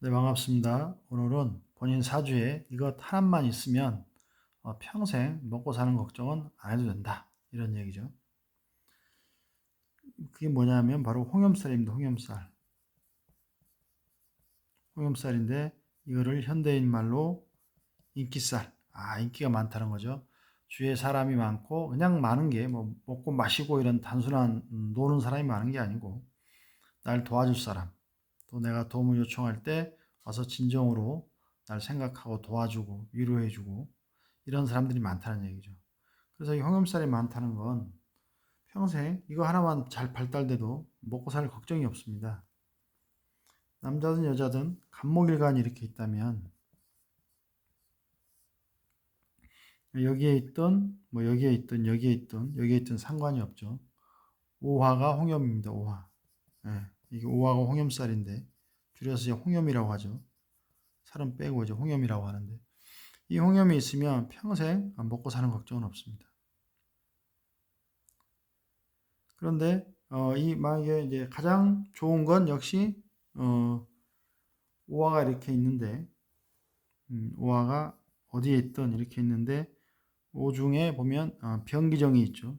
네, 반갑습니다. 오늘은 본인 사주에 이것 하나만 있으면 평생 먹고 사는 걱정은 안 해도 된다. 이런 얘기죠. 그게 뭐냐면 바로 홍염살입니다. 홍염살. 홍염살인데 이거를 현대인 말로 인기살. 인기가 많다는 거죠. 주위에 사람이 많고 그냥 많은 게 뭐 먹고 마시고 이런 단순한 노는 사람이 많은 게 아니고 날 도와줄 사람, 또 내가 도움을 요청할 때 와서 진정으로 날 생각하고 도와주고 위로해주고 이런 사람들이 많다는 얘기죠. 그래서 이 홍염살이 많다는 건 평생 이거 하나만 잘 발달돼도 먹고 살 걱정이 없습니다. 남자든 여자든 간목일간이 이렇게 있다면 여기에 있던 뭐 여기에 있던 상관이 없죠. 오화가 홍염입니다. 오화. 예, 이게 오화가 홍염살인데 줄여서 이제 홍염이라고 하죠. 살은 빼고 이제 홍염이라고 하는데 이 홍염이 있으면 평생 먹고 사는 걱정은 없습니다. 그런데 이 만약에 이제 가장 좋은 건 역시 오화가 이렇게 있는데 오화가 어디에 있든 이렇게 있는데 오 중에 보면 병기정이 있죠.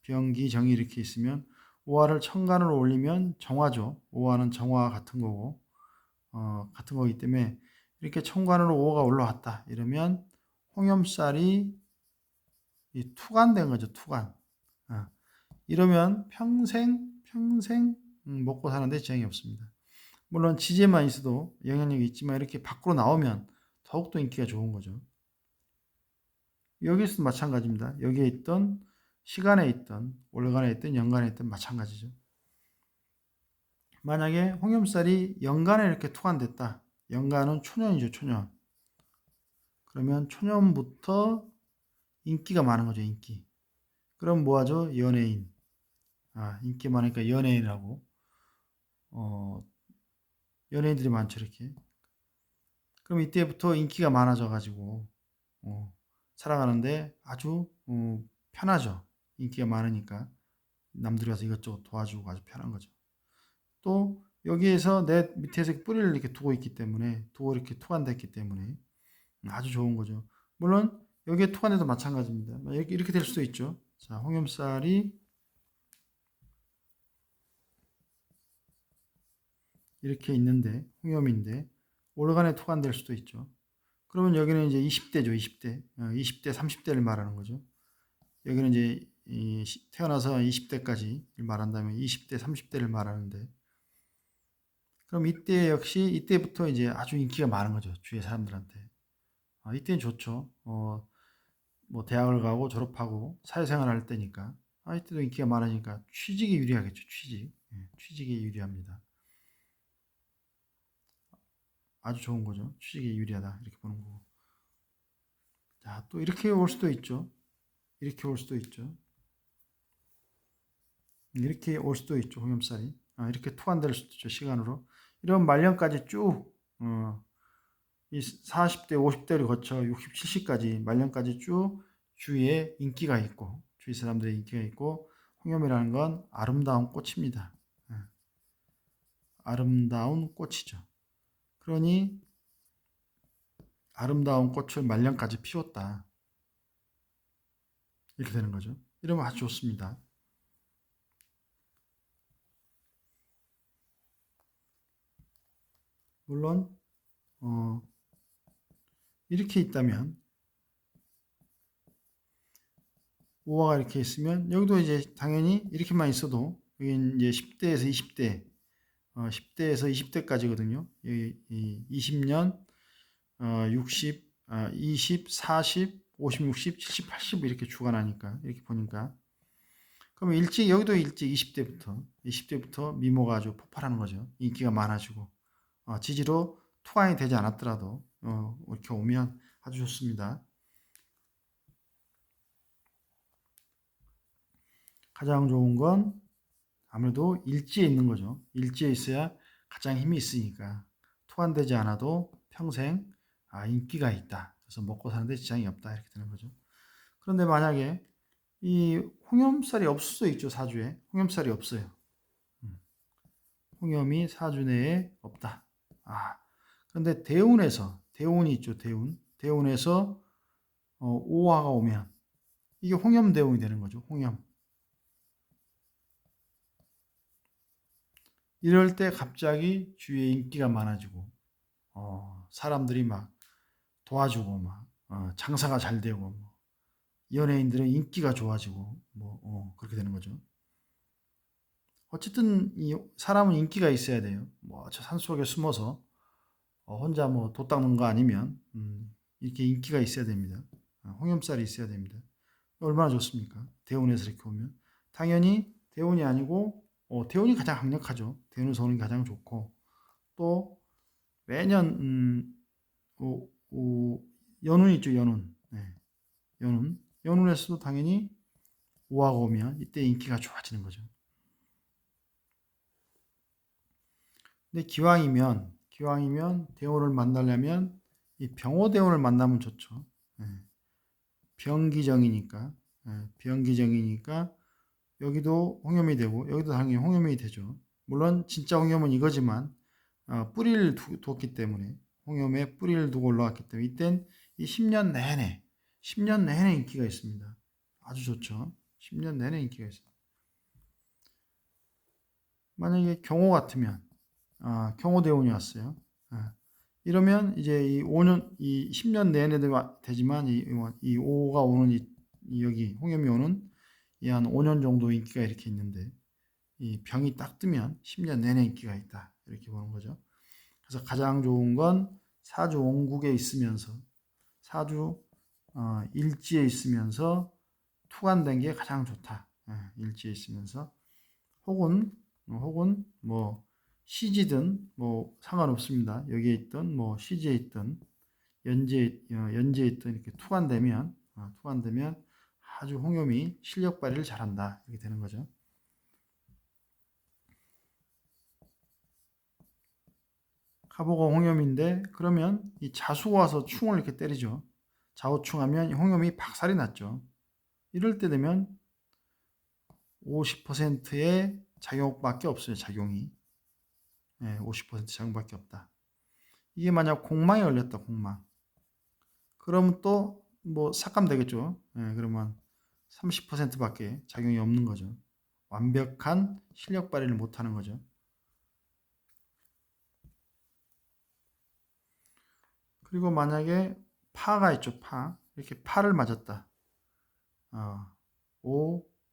병기정이 이렇게 있으면 오화를 천간으로 올리면 정화죠. 오화는 정화와 같은 거고 같은 거기 때문에 이렇게 천간으로 오화가 올라왔다 이러면 홍염살이 이 투간된 거죠. 투간. 어, 이러면 평생 먹고 사는데 지장이 없습니다. 물론 지지에만 있어도 영향력이 있지만 이렇게 밖으로 나오면 더욱더 인기가 좋은 거죠. 여기서도 마찬가지입니다. 여기에 있던 시간에 있던 월간에 있던 연간에 있던 마찬가지죠. 만약에 홍염살이 연간에 이렇게 투간됐다. 연간은 초년이죠. 초년. 그러면 초년부터 인기가 많은 거죠. 인기. 그럼 뭐하죠? 연예인. 인기 많으니까 연예인이라고. 어, 연예인들이 많죠. 이렇게. 그럼 이때부터 인기가 많아져 가지고 살아가는데 아주 편하죠. 인기가 많으니까 남들이 와서 이것저것 도와주고 아주 편한 거죠. 또 여기에서 내 밑에서 뿌리를 이렇게 두고 이렇게 투간됐기 때문에 아주 좋은 거죠. 물론 여기에 투간해도 마찬가지입니다. 이렇게 될 수도 있죠. 자, 홍염살이 이렇게 있는데 홍염인데 올간에 투간될 수도 있죠. 그러면 여기는 이제 20대죠. 20대. 20대, 30대를 말하는 거죠. 여기는 이제 태어나서 20대까지 말한다면 20대, 30대를 말하는데 그럼 이때 역시 이때부터 이제 아주 인기가 많은 거죠. 주위의 사람들한테. 이때는 좋죠. 뭐 대학을 가고 졸업하고 사회생활 할 때니까. 이때도 인기가 많으니까 취직이 유리하겠죠. 취직. 취직이 유리합니다. 아주 좋은 거죠. 취직이 유리하다. 이렇게 보는 거고. 자, 또 이렇게 올 수도 있죠. 이렇게 올 수도 있죠. 이렇게 올 수도 있죠. 홍염살이. 이렇게 투한될 수도 있죠. 시간으로. 이런 말년까지 쭉, 이 40대, 50대를 거쳐 60, 70까지, 말년까지 쭉 주위에 인기가 있고, 주위 사람들의 인기가 있고, 홍염이라는 건 아름다운 꽃입니다. 아름다운 꽃이죠. 그러니 아름다운 꽃을 말년까지 피웠다. 이렇게 되는 거죠. 이러면 아주 좋습니다. 물론, 어, 이렇게 있다면, 오화가 이렇게 있으면, 여기도 이제 당연히 이렇게만 있어도, 여기 이제 10대에서 20대, 10대에서 20대까지거든요. 20년, 60, 20, 40, 50, 60, 70, 80 이렇게 주관하니까, 이렇게 보니까. 그러면 여기도 일찍 20대부터 미모가 아주 폭발하는 거죠. 인기가 많아지고. 지지로 투항이 되지 않았더라도 이렇게 오면 아주 좋습니다. 가장 좋은 건 아무래도 일지에 있는 거죠. 일지에 있어야 가장 힘이 있으니까 투환되지 않아도 평생 인기가 있다. 그래서 먹고 사는데 지장이 없다. 이렇게 되는 거죠. 그런데 만약에 이 홍염살이 없을 수도 있죠. 사주에 홍염살이 없어요. 홍염이 사주 내에 없다. 그런데 대운이 있죠. 대운에서 오화가 오면 이게 홍염대운이 되는 거죠. 홍염. 이럴 때 갑자기 주위에 인기가 많아지고 사람들이 막 도와주고 막 장사가 잘 되고 뭐 연예인들의 인기가 좋아지고 뭐 그렇게 되는 거죠. 어쨌든 이 사람은 인기가 있어야 돼요. 뭐 저 산속에 숨어서 혼자 뭐 돛 닦는 거 아니면 이렇게 인기가 있어야 됩니다. 홍염살이 있어야 됩니다. 얼마나 좋습니까? 대운에서 이렇게 오면 당연히 대운이 아니고 대운이 가장 강력하죠. 대운에서 오는 게 가장 좋고 또 매년 연운 있죠. 연운. 네. 연운에서도 당연히 오화가 오면 이때 인기가 좋아지는 거죠. 근데 기왕이면 대운을 만나려면 이 병호대운을 만나면 좋죠. 예. 병기정이니까 병기정이니까 여기도 홍염이 되고 여기도 당연히 홍염이 되죠. 물론 진짜 홍염은 이거지만 뿌리를 뒀기 때문에 홍염에 뿌리를 두고 올라왔기 때문에 이땐 이 10년 내내 인기가 있습니다. 아주 좋죠. 10년 내내 인기가 있습니다. 만약에 경호 같으면 경호대운이 왔어요. 이러면 이제 이 5년, 이 10년 내내도 되지만 이 5가 오는 여기 홍염이 오는 이 한 5년 정도 인기가 이렇게 있는데 이 병이 딱 뜨면 10년 내내 인기가 있다. 이렇게 보는 거죠. 그래서 가장 좋은 건 사주 원국에 있으면서 사주 일지에 있으면서 투관된 게 가장 좋다. 일지에 있으면서 혹은 뭐 시지든 뭐 상관없습니다. 여기에 있던 뭐 시지에 있던 연지에 있던 이렇게 투관되면 아주 홍염이 실력 발휘를 잘한다 이렇게 되는 거죠. 가보가 홍염인데 그러면 이 자수가 와서 충을 이렇게 때리죠. 좌우충하면 홍염이 박살이 났죠. 이럴 때 되면 50%의 작용밖에 없어요. 작용이 50% 작용밖에 없다. 이게 만약 공망에 걸렸다. 공망. 그러면 또 뭐 삭감되겠죠. 그러면 30%밖에 작용이 없는 거죠. 완벽한 실력 발휘를 못하는 거죠. 그리고 만약에 파가 있죠. 이렇게 파를 맞았다.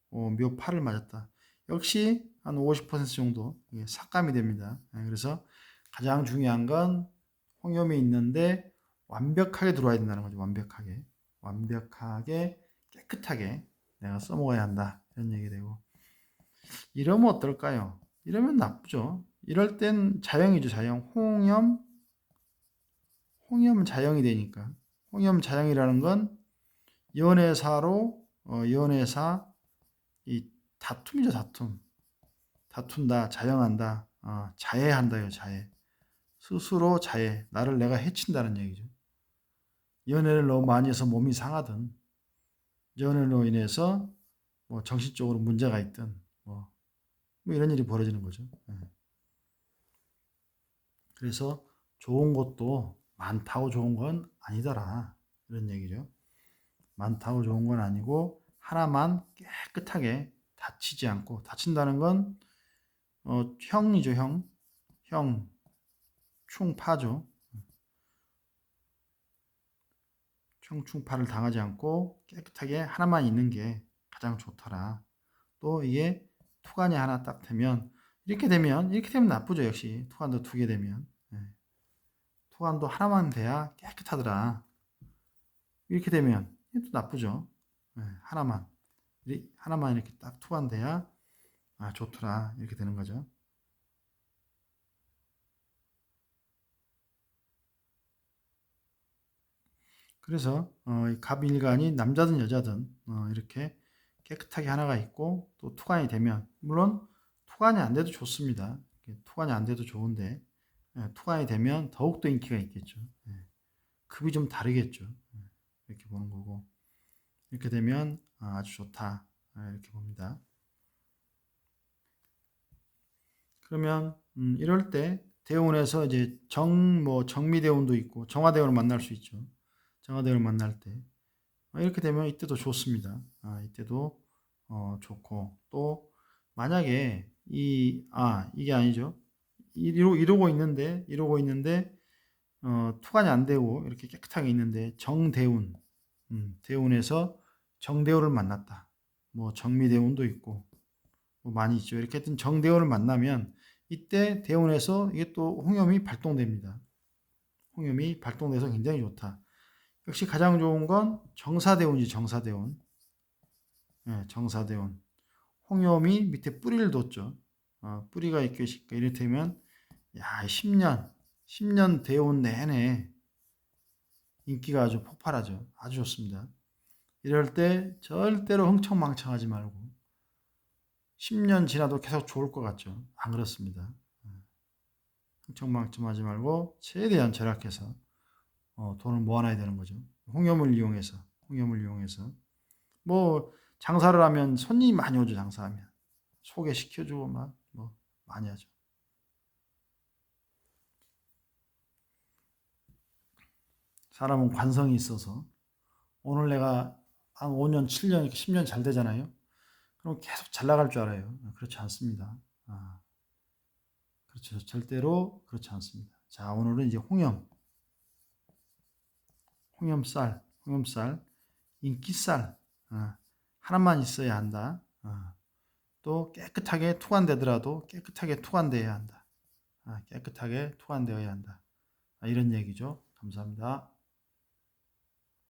묘파를 맞았다. 역시 한 50% 정도 삭감이 됩니다. 그래서 가장 중요한 건 홍염이 있는데 완벽하게 들어와야 된다는 거죠. 완벽하게 깨끗하게 내가 써먹어야 한다. 이런 얘기 되고 이러면 어떨까요? 이러면 나쁘죠. 이럴 땐 자영이죠. 자영. 홍염은 자영이 되니까. 홍염 자영이라는 건 연애사 이 다툼이죠. 다툰다, 자영한다, 자해한다요. 자해. 스스로 자해. 나를 내가 해친다는 얘기죠. 연애를 너무 많이 해서 몸이 상하든 연애로 인해서 뭐 정신적으로 문제가 있든 뭐 이런 일이 벌어지는 거죠. 그래서 좋은 것도 많다고 좋은 건 아니더라. 이런 얘기죠. 많다고 좋은 건 아니고 하나만 깨끗하게 다치지 않고 다친다는 건 형이죠. 형 충파죠. 충파를 당하지 않고 깨끗하게 하나만 있는 게 가장 좋더라. 또 이게 투관이 하나 딱 되면 이렇게 되면 나쁘죠. 역시 투관도 2개 되면 투관도 하나만 돼야 깨끗하더라. 이렇게 되면 또 나쁘죠. 하나만 이렇게 딱 투관돼야 좋더라. 이렇게 되는 거죠. 그래서 갑일간이 남자든 여자든 이렇게 깨끗하게 하나가 있고 또 투관이 되면 물론 투관이 안 돼도 좋습니다. 투관이 안 돼도 좋은데 투관이 되면 더욱더 인기가 있겠죠. 급이 좀 다르겠죠. 이렇게 보는 거고 이렇게 되면 아주 좋다 이렇게 봅니다. 그러면 이럴 때 대운에서 이제 정미대운도 있고 정화대운을 만날 수 있죠. 정화대운을 만날 때 이렇게 되면 이때도 좋습니다. 이때도 좋고 또 만약에 이게 아니죠. 이러고 있는데 투관이 안 되고 이렇게 깨끗하게 있는데 정대운, 대운에서 정대운을 만났다. 뭐 정미대운도 있고 뭐 많이 있죠. 이렇게 하여튼 정대운을 만나면 이때 대운에서 이게 또 홍염이 발동됩니다. 홍염이 발동돼서 굉장히 좋다. 역시 가장 좋은 건 정사대운이지, 정사대운. 네, 정사대운. 홍염이 밑에 뿌리를 뒀죠. 뿌리가 있게 이를테면, 야, 10년 대운 내내 인기가 아주 폭발하죠. 아주 좋습니다. 이럴 때 절대로 흥청망청하지 말고 10년 지나도 계속 좋을 것 같죠. 안 그렇습니다. 흥청망청하지 말고 최대한 절약해서 돈을 모아놔야 되는 거죠. 홍염을 이용해서. 뭐 장사를 하면 손님이 많이 오죠. 장사하면 소개시켜주고 막 뭐 많이 하죠. 사람은 관성이 있어서 오늘 내가 한 5년, 7년, 10년 잘 되잖아요. 그럼 계속 잘 나갈 줄 알아요. 그렇지 않습니다. 그렇죠. 절대로 그렇지 않습니다. 자, 오늘은 이제 홍염쌀, 인기쌀 하나만 있어야 한다. 또 깨끗하게 투관되더라도 깨끗하게 투관되어야 한다. 깨끗하게 투관되어야 한다. 이런 얘기죠. 감사합니다.